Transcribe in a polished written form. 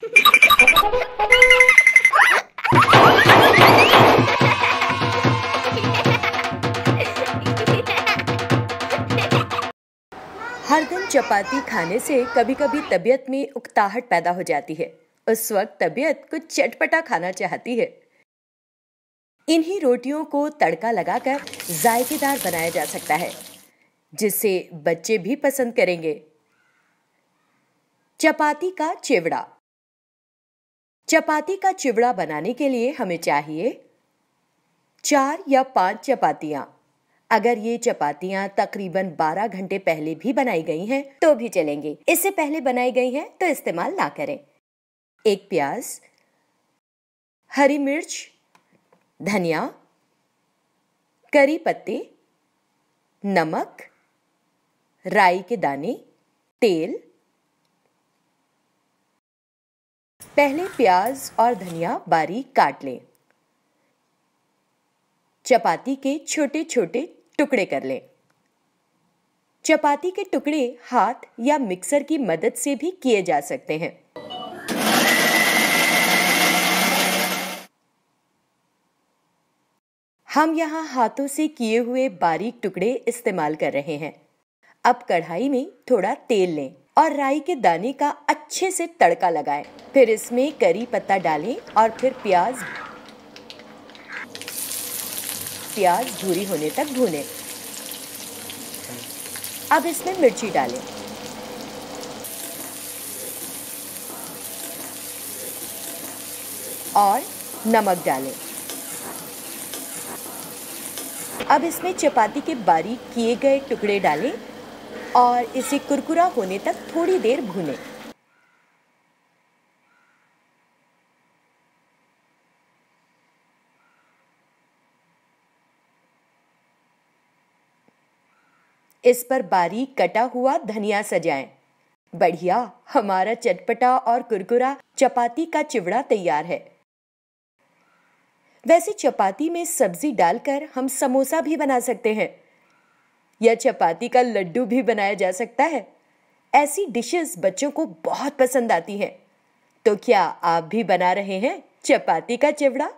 हर दिन चपाती खाने से कभी कभी तबीयत में उकताहट पैदा हो जाती है। उस वक्त तबीयत कुछ चटपटा खाना चाहती है। इन्हीं रोटियों को तड़का लगाकर जायकेदार बनाया जा सकता है, जिसे बच्चे भी पसंद करेंगे। चपाती का चिवड़ा। चपाती का चिवड़ा बनाने के लिए हमें चाहिए 4 या 5 चपातियां। अगर ये चपातियां तकरीबन 12 घंटे पहले भी बनाई गई हैं तो भी चलेंगे। इससे पहले बनाई गई हैं तो इस्तेमाल ना करें। 1 प्याज, हरी मिर्च, धनिया, करी पत्ते, नमक, राई के दाने, तेल। पहले प्याज और धनिया बारीक काट लें। चपाती के छोटे छोटे टुकड़े कर लें। चपाती के टुकड़े हाथ या मिक्सर की मदद से भी किए जा सकते हैं। हम यहाँ हाथों से किए हुए बारीक टुकड़े इस्तेमाल कर रहे हैं। अब कढ़ाई में थोड़ा तेल लें और राई के दाने का अच्छे से तड़का लगाएं। फिर इसमें करी पत्ता डालें और फिर प्याज भूरी होने तक भूनें। अब इसमें मिर्ची डालें और नमक डालें। अब इसमें चपाती के बारीक किए गए टुकड़े डालें और इसे कुरकुरा होने तक थोड़ी देर भूनें। इस पर बारीक कटा हुआ धनिया सजाएं। बढ़िया, हमारा चटपटा और कुरकुरा चपाती का चिवड़ा तैयार है। वैसे चपाती में सब्जी डालकर हम समोसा भी बना सकते हैं या चपाती का लड्डू भी बनाया जा सकता है। ऐसी डिशेस बच्चों को बहुत पसंद आती हैं। तो क्या आप भी बना रहे हैं चपाती का चिवड़ा?